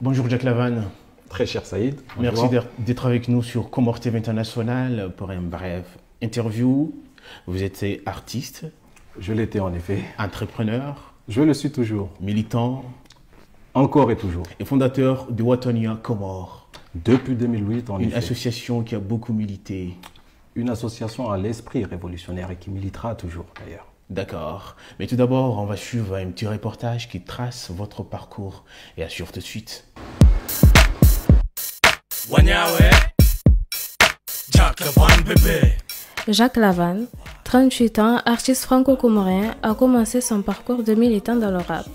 Bonjour Jack Lavan. Très cher Saïd. Merci d'être avec nous sur Comores TV International pour une brève interview. Vous êtes artiste. Je l'étais en effet. Entrepreneur. Je le suis toujours. Militant. Encore et toujours. Et fondateur de Watania Comores. Depuis 2008 en effet. Une association qui a beaucoup milité. Une association à l'esprit révolutionnaire et qui militera toujours d'ailleurs. D'accord. Mais tout d'abord, on va suivre un petit reportage qui trace votre parcours et assure tout de suite. Jack Lavan, 38 ans, artiste franco-comorien, a commencé son parcours de militant dans le rap.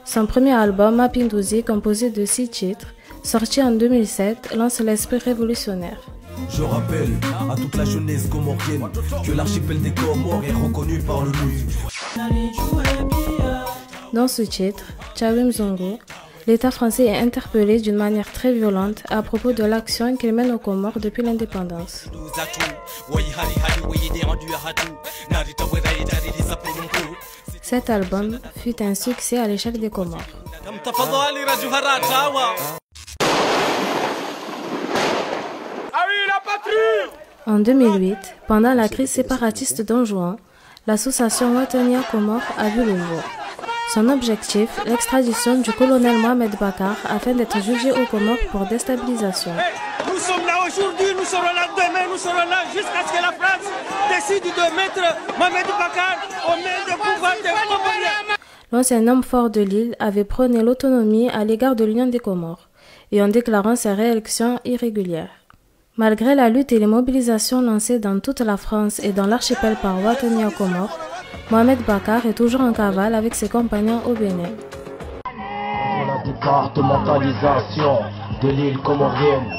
Son premier album, Mapinduzi, composé de 6 titres, sorti en 2007, lance l'esprit révolutionnaire. Je rappelle à toute la jeunesse comorienne que l'archipel des Comores est reconnu par l'ONU. Dans ce titre, Tchawi Mzungu, l'État français est interpellé d'une manière très violente à propos de l'action qu'il mène aux Comores depuis l'indépendance. Cet album fut un succès à l'échelle des Comores. En 2008, pendant la crise séparatiste d'Anjouan, l'association Watania Comores a vu le jour. Son objectif, l'extradition du colonel Mohamed Bakar afin d'être jugé aux Comores pour déstabilisation. Nous sommes là aujourd'hui, nous serons là demain, nous serons là jusqu'à ce que la France décide de mettre Mohamed Bakar au mains de pouvoir des Comoriens. L'ancien homme fort de l'île avait prôné l'autonomie à l'égard de l'Union des Comores et en déclarant sa réélection irrégulière. Malgré la lutte et les mobilisations lancées dans toute la France et dans l'archipel par Watania Comores, Mohamed Bakar est toujours en cavale avec ses compagnons au Bénin. Pour la départementalisation de l'île comorienne.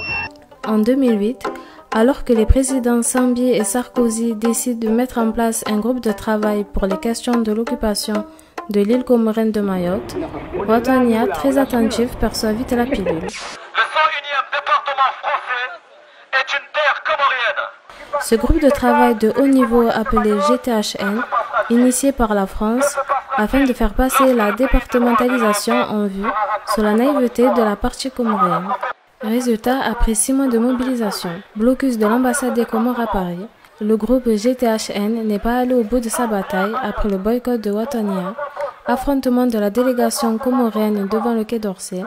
En 2008, alors que les présidents Sambier et Sarkozy décident de mettre en place un groupe de travail pour les questions de l'occupation de l'île comorienne de Mayotte, Watania, très attentif, perçoit vite la pilule. Le 101e département français est une terre comorienne. Ce groupe de travail de haut niveau appelé GTHN, initié par la France, afin de faire passer la départementalisation en vue sur la naïveté de la partie comorienne. Résultat, après 6 mois de mobilisation, blocus de l'ambassade des Comores à Paris, le groupe GTHN n'est pas allé au bout de sa bataille après le boycott de Watania, affrontement de la délégation comorienne devant le Quai d'Orsay,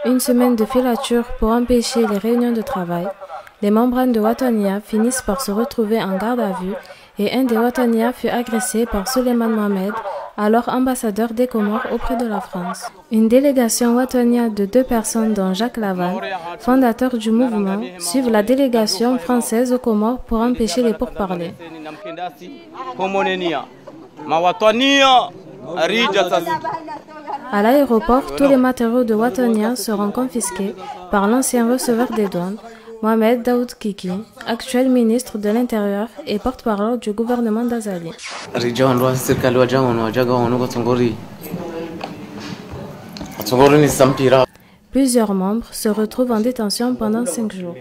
une semaine de filature pour empêcher les réunions de travail. Les membranes de Watania finissent par se retrouver en garde à vue et un des Watania fut agressé par Suleiman Mohamed, alors ambassadeur des Comores auprès de la France. Une délégation Watania de 2 personnes dont Jack Lavan, fondateur du mouvement, suivent la délégation française aux Comores pour empêcher les pourparlers. À l'aéroport, tous les matériaux de Watania seront confisqués par l'ancien receveur des douanes, Mohamed Daoud Kiki, actuel ministre de l'Intérieur et porte-parole du gouvernement d'Azali. Plusieurs membres se retrouvent en détention pendant 5 jours.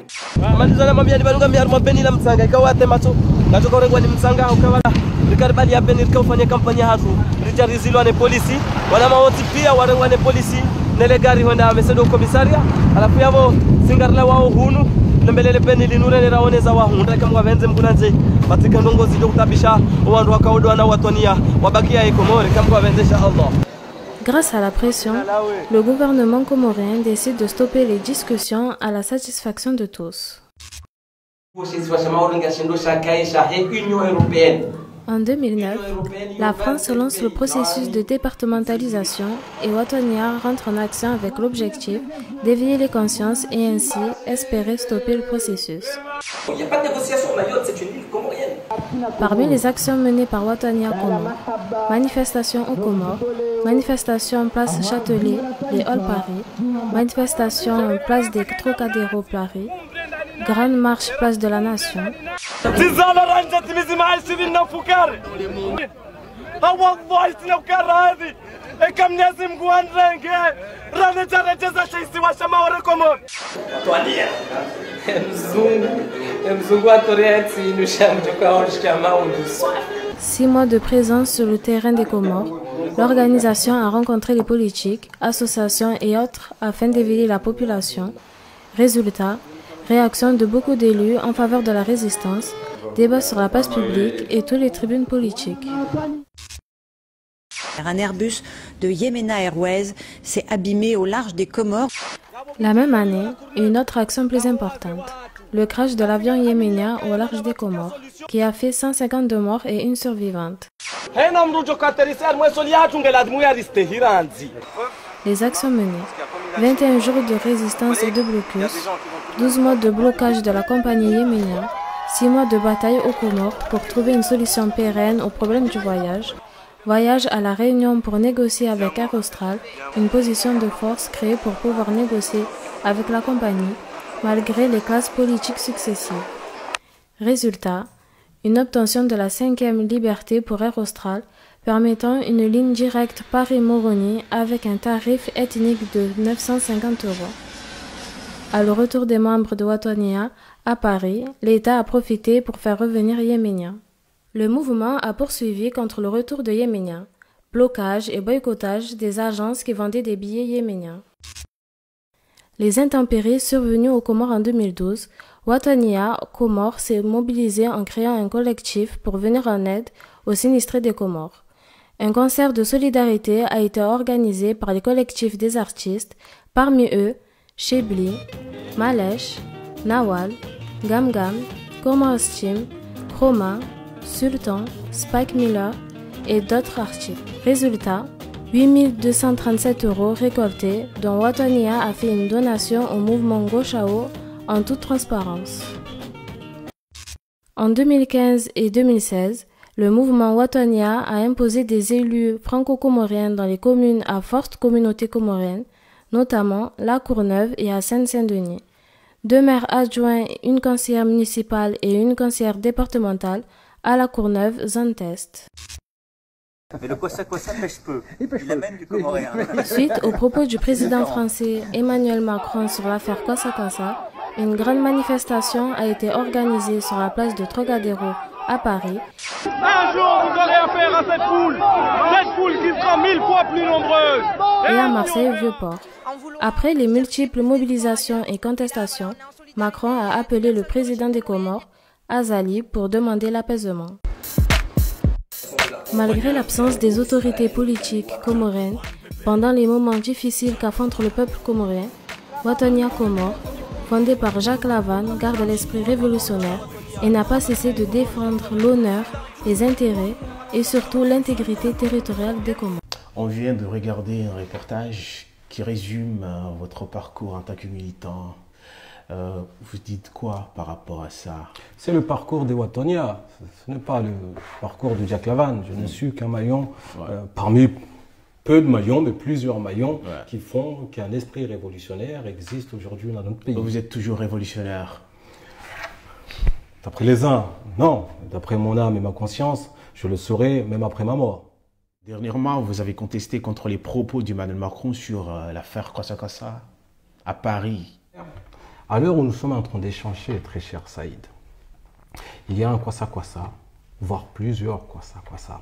Grâce à la pression, le gouvernement comorien décide de stopper les discussions à la satisfaction de tous. En 2009, la France lance le processus de départementalisation et Watania rentre en action avec l'objectif d'éveiller les consciences et ainsi espérer stopper le processus. Il n'y a pas de négociation, Mayotte, c'est une île comorienne. Parmi les actions menées par Watania Comores, manifestations aux Comores, manifestations place Châtelet, les Halles Paris, manifestations place des Trocadéro Paris, grande marche place de la Nation. Six mois de présence sur le terrain des Comores, l'organisation a rencontré les politiques, associations et autres afin d'éveiller la population. Résultat, réaction de beaucoup d'élus en faveur de la résistance, débats sur la place publique et toutes les tribunes politiques. Un Airbus de Yemena Airways s'est abîmé au large des Comores. La même année, une autre action plus importante, le crash de l'avion yéménien au large des Comores, qui a fait 152 morts et une survivante. Les actions menées, 21 jours de résistance et de blocus, 12 mois de blocage de la compagnie yéménienne, 6 mois de bataille aux Comores pour trouver une solution pérenne au problème du voyage à la Réunion pour négocier avec Air Austral, une position de force créée pour pouvoir négocier avec la compagnie, malgré les classes politiques successives. Résultat, une obtention de la 5e liberté pour Air Austral, permettant une ligne directe Paris-Moroni avec un tarif ethnique de 950 €. À le retour des membres de Watania à Paris, l'État a profité pour faire revenir Yéméniens. Le mouvement a poursuivi contre le retour de Yéméniens, blocage et boycottage des agences qui vendaient des billets yéméniens. Les intempéries survenues aux Comores en 2012, Watania Comores s'est mobilisé en créant un collectif pour venir en aide aux sinistrés des Comores. Un concert de solidarité a été organisé par les collectifs des artistes, parmi eux Chebli, Malesh, Nawal, Gamgam, Comores Team, Chroma, Sultan, Spike Miller et d'autres artistes. Résultat, 8 237 € récoltés, dont Watania a fait une donation au mouvement Gochao en toute transparence. En 2015 et 2016, le mouvement Watania a imposé des élus franco-comoriens dans les communes à forte communauté comorienne, notamment La Courneuve et à Seine-Saint-Denis. 2 maires adjoints, une conseillère municipale et une conseillère départementale à La Courneuve, zone test. Mais le Kossa pêche peu. Il amène du comoréen. Suite aux propos du président français Emmanuel Macron sur l'affaire Kossa, une grande manifestation a été organisée sur la place de Trocadéro à Paris. Un jour, vous aurez affaire à cette foule qui sera 1000 fois plus nombreuse. Et à Marseille, Vieux-Port. Après les multiples mobilisations et contestations, Macron a appelé le président des Comores, Azali, pour demander l'apaisement. Malgré l'absence des autorités politiques comoriennes, pendant les moments difficiles qu'affronte le peuple comorien, Watania Comores, fondée par Jacques Lavanne, garde l'esprit révolutionnaire et n'a pas cessé de défendre l'honneur, les intérêts et surtout l'intégrité territoriale des Comores. On vient de regarder un reportage qui résume votre parcours en tant que militant. Vous dites quoi par rapport à ça? C'est le parcours des Watania, ce n'est pas le parcours de Jacques Lavanne. Je ne suis qu'un maillon parmi peu de maillons, mais plusieurs maillons qui font qu'un esprit révolutionnaire existe aujourd'hui dans notre pays. Vous êtes toujours révolutionnaire? D'après les uns, non. D'après mon âme et ma conscience, je le serai même après ma mort. Dernièrement, vous avez contesté contre les propos d'Emmanuel Macron sur l'affaire Kossa à Paris. À l'heure où nous sommes en train d'échanger, très cher Saïd, il y a un Kossa, voire plusieurs Kossa,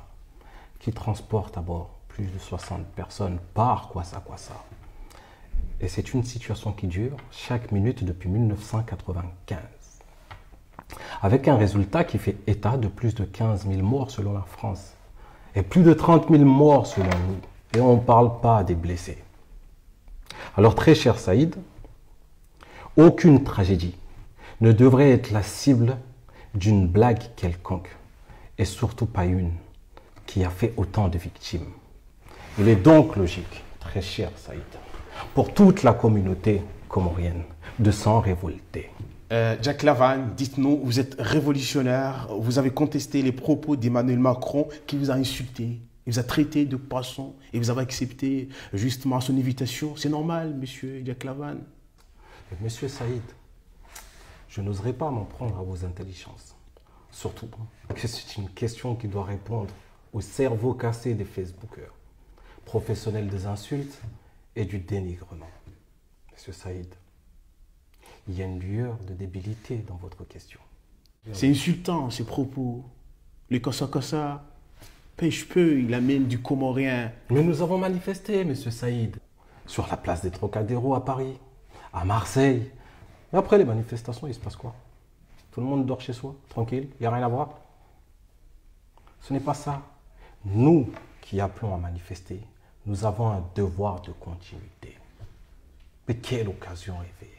qui transportent à bord plus de 60 personnes par Kossa. Et c'est une situation qui dure chaque minute depuis 1995. Avec un résultat qui fait état de plus de 15 000 morts selon la France. Et plus de 30 000 morts selon nous. Et on ne parle pas des blessés. Alors très cher Saïd, aucune tragédie ne devrait être la cible d'une blague quelconque, et surtout pas une qui a fait autant de victimes. Il est donc logique, très cher Saïd, pour toute la communauté comorienne de s'en révolter. Jacques Lavanne, dites-nous, vous êtes révolutionnaire, vous avez contesté les propos d'Emmanuel Macron qui vous a insulté, il vous a traité de poisson et vous avez accepté justement son invitation. C'est normal, monsieur Jacques Lavanne? Monsieur Saïd, je n'oserais pas m'en prendre à vos intelligences. Surtout que c'est une question qui doit répondre au cerveau cassé des Facebookers, professionnels des insultes et du dénigrement. Monsieur Saïd, il y a une lueur de débilité dans votre question. C'est insultant, ces propos. Les Kossa, Pêche-peu, il amène du Comorien. Mais nous avons manifesté, monsieur Saïd, sur la place des Trocadéros à Paris, à Marseille. Mais après les manifestations, il se passe quoi? Tout le monde dort chez soi, tranquille, il n'y a rien à voir. Ce n'est pas ça. Nous qui appelons à manifester, nous avons un devoir de continuité. Mais quelle occasion rêvée!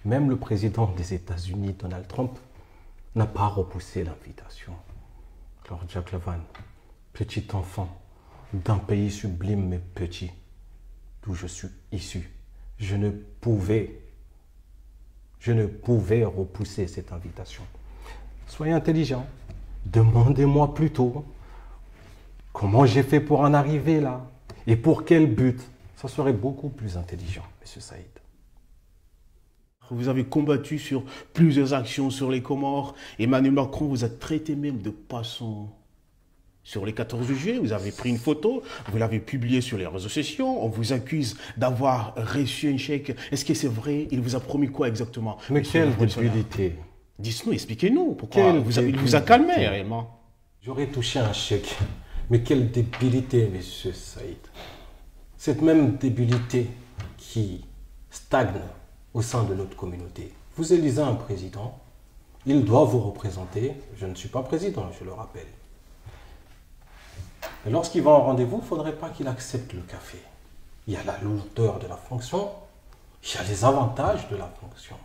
Même le président des États-Unis, Donald Trump, n'a pas repoussé l'invitation. Lord Jack Lavan, petit enfant d'un pays sublime mais petit, d'où je suis issu, je ne pouvais repousser cette invitation. Soyez intelligents. Demandez-moi plutôt comment j'ai fait pour en arriver là et pour quel but. Ça serait beaucoup plus intelligent, monsieur Saïd. Vous avez combattu sur plusieurs actions sur les Comores. Emmanuel Macron vous a traité même de poisson. Sur les 14 juillet, vous avez pris une photo, vous l'avez publiée sur les réseaux sociaux. On vous accuse d'avoir reçu un chèque. Est-ce que c'est vrai? Il vous a promis quoi exactement? Mais quelle débilité! Dites-nous, expliquez-nous. Pourquoi il vous a calmé réellement? J'aurais touché un chèque. Mais quelle débilité, monsieur Saïd. Cette même débilité qui stagne au sein de notre communauté. Vous élisez un président, il doit vous représenter. Je ne suis pas président, je le rappelle. Et lorsqu'il va en rendez-vous, il ne faudrait pas qu'il accepte le café. Il y a la lourdeur de la fonction, il y a les avantages de la fonction.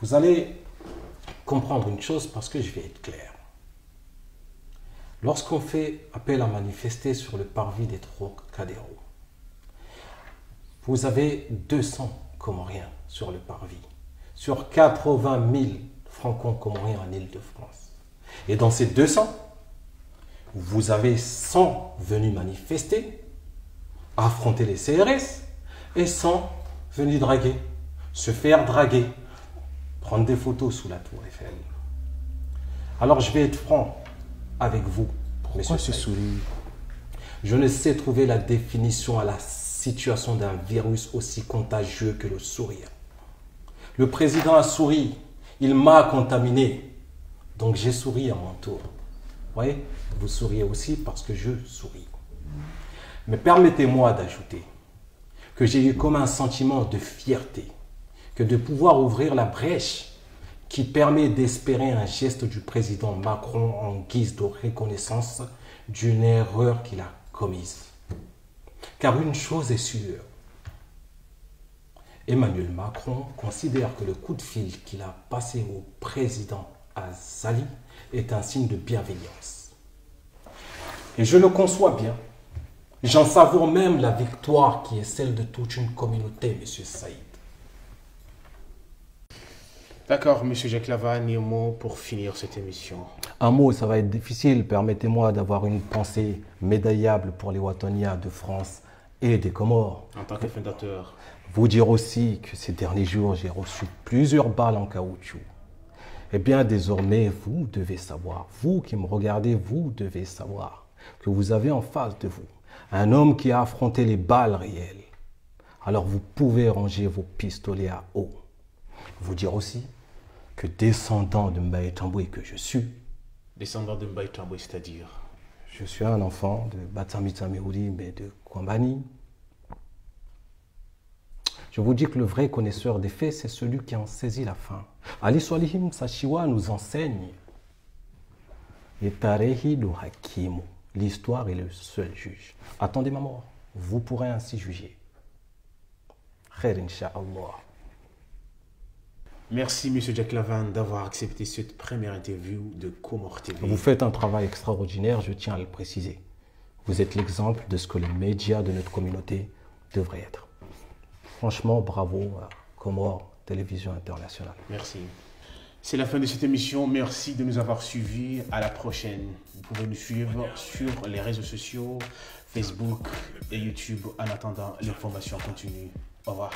Vous allez comprendre une chose parce que je vais être clair. Lorsqu'on fait appel à manifester sur le parvis des Trocadéros, vous avez 200 Comoriens sur le parvis, sur 80 000 franco-comoriens en Île-de-France. Et dans ces 200, vous avez 100 venus manifester, affronter les CRS, et 100 venus draguer, se faire draguer, prendre des photos sous la tour Eiffel. Alors je vais être franc avec vous, Pourquoi ce sourire? Je ne sais trouver la définition à la situation d'un virus aussi contagieux que le sourire. Le président a souri, il m'a contaminé, donc j'ai souri à mon tour. Vous voyez, vous souriez aussi parce que je souris. Mais permettez-moi d'ajouter que j'ai eu comme un sentiment de fierté, que de pouvoir ouvrir la brèche qui permet d'espérer un geste du président Macron en guise de reconnaissance d'une erreur qu'il a commise. Car une chose est sûre, Emmanuel Macron considère que le coup de fil qu'il a passé au président Azali est un signe de bienveillance. Et je le conçois bien. J'en savoure même la victoire qui est celle de toute une communauté, monsieur Saïd. D'accord, monsieur Jack Lavan, et un mot pour finir cette émission. Un mot, ça va être difficile. Permettez-moi d'avoir une pensée médaillable pour les Watoniens de France et des Comores. En tant que fondateur. Vous dire aussi que ces derniers jours, j'ai reçu plusieurs balles en caoutchouc. Eh bien, désormais, vous devez savoir, vous qui me regardez, vous devez savoir que vous avez en face de vous un homme qui a affronté les balles réelles. Alors, vous pouvez ranger vos pistolets à eau. Vous dire aussi que descendant de Mbaye Tamboué que je suis, Descendant de Mbaye Tamboué, c'est-à-dire? Je suis un enfant de Batsamita Meouli, mais de Kwambani. Je vous dis que le vrai connaisseur des faits, c'est celui qui en saisit la fin. Ali Swalihim Sachiwa nous enseigne. Et Tarehi do Hakimu. L'histoire est le seul juge. Attendez ma mort. Vous pourrez ainsi juger. Khair Inch'Allah. Merci, M. Jack Lavan, d'avoir accepté cette première interview de Comores TV. Vous faites un travail extraordinaire, je tiens à le préciser. Vous êtes l'exemple de ce que les médias de notre communauté devraient être. Franchement, bravo à Comores Télévision Internationale. Merci. C'est la fin de cette émission. Merci de nous avoir suivis. À la prochaine. Vous pouvez nous suivre sur les réseaux sociaux, Facebook et YouTube. En attendant, l'information continue. Au revoir.